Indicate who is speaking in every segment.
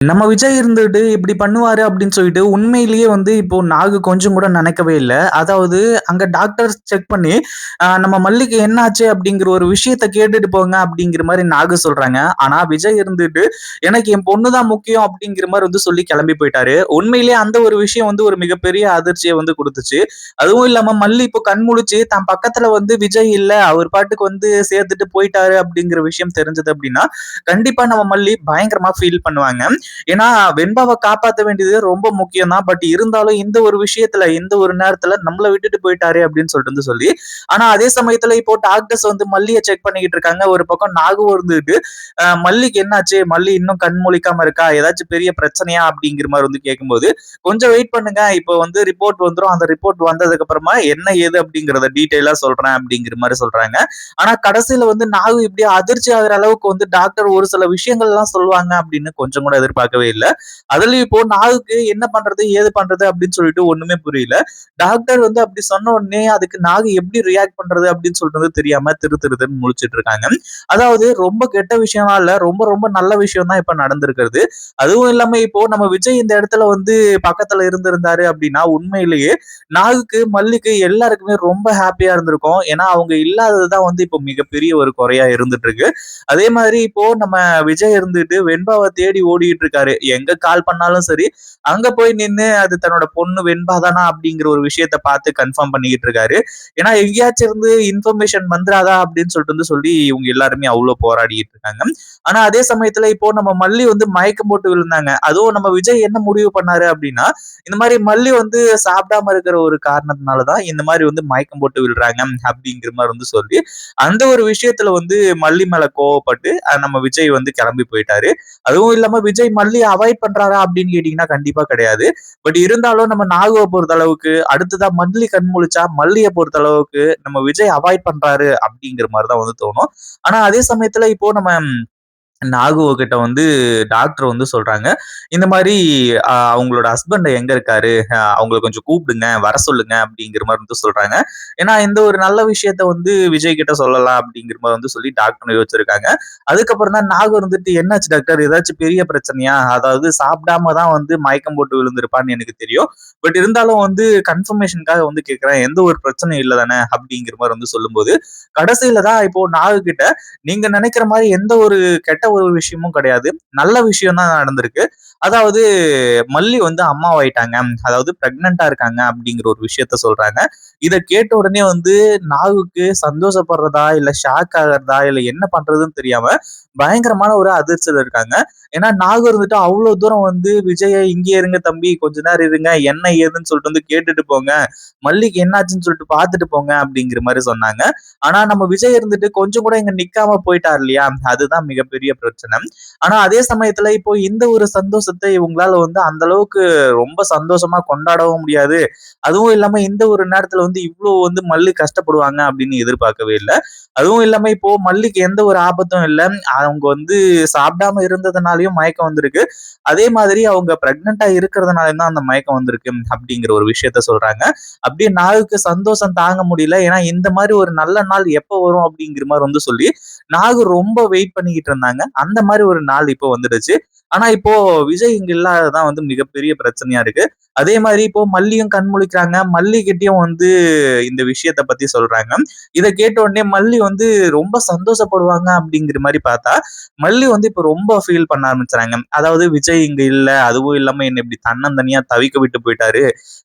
Speaker 1: நம்ம விஜய் இருந்துட்டு இப்படி பண்ணுவாரு அப்படின்னு சொல்லிட்டு உண்மையிலேயே வந்து இப்போ நாகு கொஞ்சம் கூட நினைக்கவே இல்ல. அதாவது அங்க டாக்டர்ஸ் செக் பண்ணி, நம்ம மல்லிக்கு என்னாச்சு அப்படிங்கிற ஒரு விஷயத்த கேட்டுட்டு போங்க அப்படிங்கிற மாரி நாகு சொல்றாங்க. ஆனா விஜய் இருந்துட்டு, எனக்கு என் பொண்ணு தான் முக்கியம் அப்படிங்கிற மாரி வந்து சொல்லி கிளம்பி போயிட்டாரு. உண்மையிலேயே அந்த ஒரு விஷயம் வந்து ஒரு மிகப்பெரிய அதிர்ச்சிய வந்து குடுத்துச்சு. அதுவும் இல்லாம மல்லி இப்போ கண் முழிச்சு தன் பக்கத்துல வந்து விஜய் இல்ல, அவர் பாட்டுக்கு வந்து சேர்த்துட்டு போயிட்டாரு அப்படிங்கிற விஷயம் தெரிஞ்சது அப்படின்னா, கண்டிப்பா நம்ம மல்லி பயங்கரமா ஃபீல் பண்ணுவாங்க. ஏன்னா வெண்பாவை காப்பாத்த வேண்டியது ரொம்ப முக்கியம் தான். பட் இருந்தாலும் இந்த ஒரு விஷயத்துல இந்த ஒரு நேரத்துல நம்மள விட்டுட்டு போயிட்டாரே அப்படின்னு சொல்லிட்டு வந்து சொல்லி, ஆனா அதே சமயத்துல இப்போ டாக்டர்ஸ் வந்து மல்லியை செக் பண்ணிக்கிட்டு இருக்காங்க. ஒரு பக்கம் நாகும் இருந்துட்டு மல்லிக்கு என்னாச்சு, மல்லி இன்னும் கண் முழிக்காம இருக்கா, ஏதாச்சும் பெரிய பிரச்சனையா அப்படிங்கிற மாதிரி வந்து கேட்கும்போது, கொஞ்சம் வெயிட் பண்ணுங்க, இப்போ வந்து ரிப்போர்ட் வந்துரும், அந்த ரிப்போர்ட் வந்ததுக்கு அப்புறமா என்ன ஏது அப்படிங்கறத டீட்டெயிலா சொல்றேன் அப்படிங்கிற மாதிரி சொல்றாங்க. ஆனா கடைசியில வந்து நாகு இப்படி அதிர்ச்சி ஆகுற அளவுக்கு வந்து டாக்டர் ஒரு சில விஷயங்கள் எல்லாம் சொல்லுவாங்க அப்படின்னு கொஞ்சம் கூட எதிர்பார்க்கவே இல்லை. அதுலயும் இப்போ நாகுக்கு என்ன பண்றது ஏது பண்றது அப்படின்னு சொல்லிட்டு ஒண்ணுமே புரியல. டாக்டர் வந்து அப்படி சொன்ன உடனே அதுக்கு நாகு எப்படி ரியாக்ட் பண்றது அப்படின்னு சொல்றது தெரியாம திருன்னு முழிச்சிட்டு இருக்காங்க. அதாவது ரொம்ப கெட்ட விஷயமா இல்ல, ரொம்ப ரொம்ப நல்ல விஷயம் தான் இப்ப நடந்திருக்கிறது. அதுவும் இல்லாம இப்போ நம்ம விஜய் இந்த இடத்துல வந்து பக்கத்துல இருந்திருந்தாரு அப்படின்னா உண்மையிலேயே நாகுக்கு மல்லிக்கு எல்லாருக்குமே ரொம்ப ஹாப்பியா இருந்திருக்கும். ஏன்னா அவங்க இல்லாததுதான் வந்து இப்போ மிகப்பெரிய ஒரு குறையா இருந்துட்டு இருக்கு. அதே மாதிரி இப்போ நம்ம விஜய் இருந்துட்டு வெண்பாவை தேடி ஓடிட்டு இருக்காரு. எங்க கால் பண்ணாலும் சரி, அங்க போய் நின்னு அது தன்னோட பொண்ணு வெண்பா தானா அப்படிங்கிற ஒரு விஷயத்த பார்த்து கன்ஃபார்ம் பண்ணிக்கிட்டு இருக்காரு. ஏன்னா எங்கேயாச்சும் இருந்து இன்ஃபர்மேஷன் வந்துராதா அப்படின்னு சொல்லிட்டு வந்து சொல்லி இவங்க எல்லாருமே அவ்வளவு போராடிட்டு இருக்காங்க. ஆனா அதே சமயத்துல இப்போ நம்ம மல்லி வந்து மயக்கம் போட்டு விழுந்தாங்க. அதுவும் நம்ம விஜய் என்ன முடிவு பண்ணாரு அப்படின்னா, இந்த மாதிரி மல்லி வந்து சாப்பிடாம இருக்கிற ஒரு காரணத்தினாலதான் இந்த மாதிரி வந்து மயக்கம் போட்டு விழுறாங்க அப்படிங்கிற மாதிரி வந்து சொல்லி, அந்த ஒரு விஷயத்துல வந்து மல்லி மேல கோவப்பட்டு நம்ம விஜய் வந்து கிளம்பி போயிட்டாரு. அதுவும் இல்லாம விஜய் மல்லியை அவாய்ட் பண்றாரா அப்படின்னு கேட்டீங்கன்னா கண்டிப்பா கிடையாது. பட் இருந்தாலும் நம்ம நாகுவை பொறுத்த அளவுக்கு அடுத்ததா மல்லி கண் முழிச்சா மல்லியை பொறுத்த அளவுக்கு நம்ம விஜய் அவாய்ட் பண்றாரு அப்படிங்கிற மாதிரிதான் வந்து தோணும். ஆனா அதே சமயத்துல இப்போ நம்ம நாகு கிட்ட வந்து டாக்டர் வந்து சொல்றாங்க, இந்த மாதிரி அவங்களோட ஹஸ்பண்ட் எங்க இருக்காரு, அவங்கள கொஞ்சம் கூப்பிடுங்க, வர சொல்லுங்க அப்படிங்கிற மாதிரி வந்து சொல்றாங்க. ஏன்னா இந்த ஒரு நல்ல விஷயத்த வந்து விஜய் கிட்ட சொல்லலாம் அப்படிங்கிற மாதிரி வந்து சொல்லி டாக்டர் யோசிச்சிருக்காங்க. அதுக்கப்புறம் தான் நாகு இருந்துட்டு, என்னாச்சு டாக்டர், ஏதாச்சும் பெரிய பிரச்சனையா, அதாவது சாப்பிடாம தான் வந்து மயக்கம் போட்டு விழுந்திருப்பான்னு எனக்கு தெரியும், பட் இருந்தாலும் வந்து கன்ஃபர்மேஷனுக்காக வந்து கேட்கிறேன், எந்த ஒரு பிரச்சனையும் இல்லை தானே அப்படிங்கிற மாதிரி வந்து சொல்லும்போது, கடைசியில தான் இப்போ நாகு கிட்ட நீங்க நினைக்கிற மாதிரி எந்த ஒரு கெட்ட ஒரு விஷயமும் கிடையாது, நல்ல விஷயம் தான் நடந்திருக்கு. அதாவது மல்லி வந்து அம்மாவாயிட்டாங்க, அதாவது பிரெக்னெண்டா இருக்காங்க அப்படிங்கிற ஒரு விஷயத்த சொல்றாங்க. இத கேட்ட உடனே வந்து நாகுக்கு சந்தோஷப்படுறதா இல்ல ஷாக் ஆகுறதா இல்ல என்ன பண்றதுன்னு தெரியாம பயங்கரமான ஒரு அதிர்ச்சியில இருக்காங்க. ஏன்னா நாகு இருந்துட்டு அவ்வளவு தூரம் வந்து விஜய இங்கே இருங்க தம்பி, கொஞ்ச நேரம் இருங்க, என்ன ஏதுன்னு சொல்லிட்டு வந்து கேட்டுட்டு போங்க, மல்லிக்கு என்னாச்சுன்னு சொல்லிட்டு பாத்துட்டு போங்க அப்படிங்கிற மாதிரி சொன்னாங்க. ஆனா நம்ம விஜய் இருந்துட்டு கொஞ்சம் கூட இங்க நிக்காம போயிட்டார் இல்லையா, அதுதான் மிகப்பெரிய பிரச்சனை. ஆனா அதே சமயத்துல இப்போ இந்த ஒரு சந்தோஷத்தை இவங்களால வந்து அந்த அளவுக்கு ரொம்ப சந்தோஷமா கொண்டாடவும் முடியாது. அதுவும் இல்லாம இந்த ஒரு நேரத்துல வந்து இவ்வளவு வந்து மல்லி கஷ்டப்படுவாங்க அப்படின்னு எதிர்பார்க்கவே இல்லை. அதுவும் இல்லாம இப்போ மல்லிக்கு எந்த ஒரு ஆபத்தும் இல்லை. அவங்க வந்து சாப்பிடாம இருந்ததுனாலயும் மயக்கம் வந்திருக்கு. அதே மாதிரி அவங்க பிரெக்னெண்டா இருக்கிறதுனாலயும் தான் அந்த மயக்கம் வந்திருக்கு அப்படிங்கிற ஒரு விஷயத்த சொல்றாங்க. அப்படியே நாகுக்கு சந்தோஷம் தாங்க முடியல. ஏன்னா இந்த மாதிரி ஒரு நல்ல நாள் எப்ப வரும் அப்படிங்கிற மாதிரி வந்து சொல்லி நாகு ரொம்ப வெயிட் பண்ணிக்கிட்டு இருந்தாங்க. அந்த மாதிரி ஒரு நாள் இப்போ வந்துடுச்சு. ஆனா இப்போ விஜய் இங்க இல்லாததான் வந்து மிகப்பெரிய பிரச்சனையா இருக்கு. அதே மாதிரி இப்போ மல்லியும் கண் முழிக்கிறாங்க. மல்லி கிட்டயும் வந்து இந்த விஷயத்த பத்தி சொல்றாங்க. இத கேட்ட உடனே மல்லி வந்து ரொம்ப சந்தோஷப்படுவாங்க அப்படிங்கிற மாதிரி பார்த்தா, மல்லி வந்து இப்ப ரொம்ப ஃபீல் பண்ண ஆரம்பிச்சுறாங்க. அதாவது விஜய் இங்க இல்ல, அதுவும் இல்லாம என்ன இப்படி தன்னந்தனியா தவிக்க விட்டு போயிட்டாரு.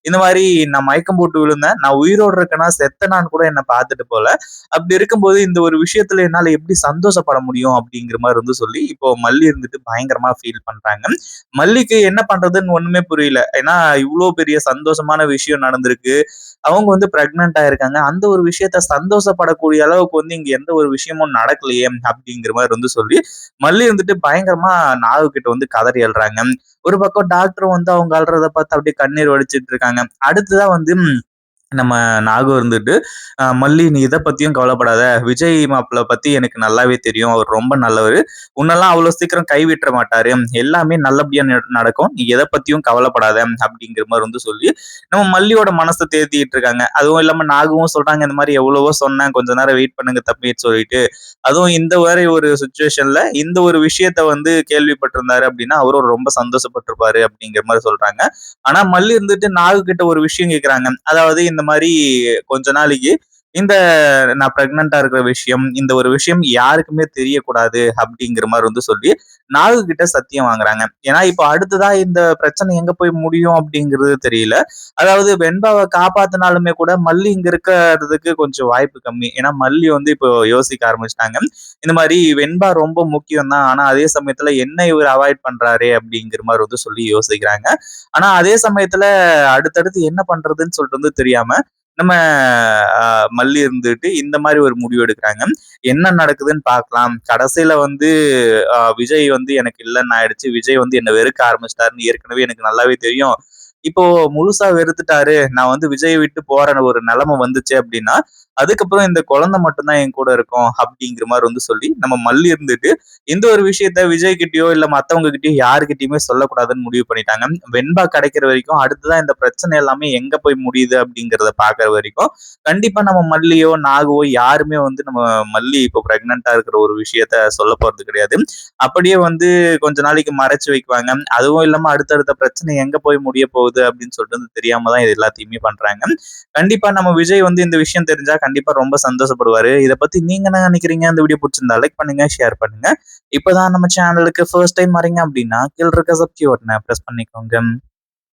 Speaker 1: இந்த மாதிரி நான் மயக்கம் போட்டு விழுந்தேன், நான் உயிரோடு இருக்கேனா செத்தனான்னு கூட என்ன பார்த்துட்டு போல. அப்படி இருக்கும்போது இந்த ஒரு விஷயத்துல என்னால எப்படி சந்தோஷப்பட முடியும் அப்படிங்கிற மாதிரி வந்து சொல்லி இப்போ மல்லி இருந்துட்டு பயங்கரமா ஃபீல் பண்றாங்க. மல்லிக்கு என்ன பண்றதுன்னு ஒண்ணுமே புரியல. ஏன்னா இவ்வளவு பெரிய சந்தோஷமான விஷயம் நடந்திருக்கு, அவங்க வந்து பிரெக்னென்ட் ஆயிருக்காங்க, அந்த ஒரு விஷயத்த சந்தோஷப்படக்கூடிய அளவுக்கு வந்து இங்க எந்த ஒரு விஷயமும் நடக்கலையே அப்படிங்கிற மாதிரி வந்து சொல்லி மல்லி இருந்துட்டு பயங்கரமா நாகு கிட்ட வந்து கதறி அழுறாங்க. ஒரு பக்கம் டாக்டரும் வந்து அவங்க அழுறத பார்த்து அப்படியே கண்ணீர் வடிச்சிட்டு இருக்காங்க. அடுத்துதான் வந்து நம்ம நாகு இருந்துட்டு, "மல்லி நீ இத பத்தியும் கவலைப்படாத. விஜய் மாப்பிள பத்தி எனக்கு நல்லாவே தெரியும். அவர் ரொம்ப நல்லவரு. உன்னெல்லாம் அவ்வளோ சீக்கிரம் கைவிட்ற மாட்டாரு. எல்லாமே நல்லபடியா நடக்கும். நீ எத பத்தியும் கவலைப்படாத." அப்படிங்கிற மாரி வந்து சொல்லி, நம்ம மல்லியோட மனச தேத்திட்டு இருக்காங்க. அதுவும் இல்லாம நாகவும் சொல்றாங்க, "இந்த மாரி எவ்வளவோ சொன்னேன். கொஞ்ச நேரம் வெயிட் பண்ணுங்க தம்பின்னு" சொல்லிட்டு. அதுவும் இந்த மாரி ஒரு சிச்சுவேஷன்ல இந்த ஒரு விஷயத்த வந்து கேள்விப்பட்டிருந்தாரு அப்படின்னா, அவரும் ரொம்ப சந்தோஷப்பட்டுருப்பாரு அப்படிங்கிற மாரி சொல்றாங்க. ஆனா மல்லி இருந்துட்டு நாகு கிட்ட ஒரு விஷயம் கேட்குறாங்க. அதாவது இந்த மாரி கொஞ்ச நாளைக்கு இந்த நான் பிரெக்னன்ட்டா இருக்கிற விஷயம், இந்த ஒரு விஷயம் யாருக்குமே தெரியக்கூடாது அப்படிங்கிற மாரி வந்து சொல்லி, நாகு கிட்ட சத்தியம் வாங்குறாங்க. ஏன்னா, இப்ப அடுத்ததா இந்த பிரச்சனை எங்க போய் முடியும் அப்படிங்கிறது தெரியல. அதாவது வெண்பாவ காப்பாத்துனாலுமே கூட மல்லி இங்க இருக்கிறதுக்கு கொஞ்சம் வாய்ப்பு கம்மி. ஏன்னா, மல்லி வந்து இப்போ யோசிக்க ஆரம்பிச்சுட்டாங்க. இந்த மாரி வெண்பா ரொம்ப முக்கியம் தான். ஆனா, அதே சமயத்துல என்ன இவரு அவாய்ட் பண்றாரே அப்படிங்கிற மாரி வந்து சொல்லி யோசிக்கிறாங்க. ஆனா, அதே சமயத்துல அடுத்தடுத்து என்ன பண்றதுன்னு சொல்லிட்டு வந்து தெரியாம, நம்ம மல்லி இருந்துட்டு இந்த மாரி ஒரு முடிவு எடுக்குறாங்க. என்ன நடக்குதுன்னு பார்க்கலாம். கடைசியில வந்து விஜய் வந்து எனக்கு இல்லன்னு ஆயிடுச்சு. விஜய் வந்து என்ன வெறுக்க ஆரம்பிச்சுட்டாருன்னு ஏற்கனவே எனக்கு நல்லாவே தெரியும். இப்போ முழுசா வெறுத்துட்டாரு. நான் வந்து விஜய விட்டு போற ஒரு நிலைமை வந்துச்சு அப்படின்னா, அதுக்கப்புறம் இந்த குழந்தை மட்டும் தான் என் கூட இருக்கும். அப்படிங்கிற மாரி வந்து சொல்லி, நம்ம மல்லி இருந்துட்டு இந்த ஒரு விஷயத்த விஜய் கிட்டயோ, இல்ல மத்தவங்க கிட்டயோ யார்கிட்டயுமே சொல்லக்கூடாதுன்னு முடிவு பண்ணிட்டாங்க. வெண்பா கிடைக்கிற வரைக்கும், அடுத்ததா இந்த பிரச்சனை எல்லாமே எங்க போய் முடியுது அப்படிங்கிறத பார்க்கிற வரைக்கும், கண்டிப்பா நம்ம மல்லியோ, நாகவோ யாருமே வந்து நம்ம மல்லி இப்போ பிரெக்னன்ட்டா இருக்கிற ஒரு விஷயத்த சொல்லப் போறது கிடையாது. அப்படியே வந்து கொஞ்ச நாளைக்கு மறைச்சு வைக்குவாங்க. அதுவும் இல்லாம அடுத்தடுத்த பிரச்சனை எங்க போய் முடிய போகுது அப்படின்னு சொல்லிட்டு வந்து தெரியாம தான் இது எல்லாத்தையுமே பண்றாங்க. கண்டிப்பா நம்ம விஜய் வந்து இந்த விஷயம் தெரிஞ்சா கண்டிப்பா ரொம்ப சந்தோஷப்படுவாரு. இத பத்தி நீங்க என்ன நினைக்கிறீங்க? இந்த வீடியோ புடிச்சிருந்தா லைக் பண்ணுங்க, ஷேர் பண்ணுங்க. இப்பதான் நம்ம சேனலுக்கு ஃபர்ஸ்ட் டைம் வரீங்க அப்படின்னா, கீழ இருக்க சப்ஸ்கிரைப் பட்டன பிரஸ் பண்ணிக்கோங்க.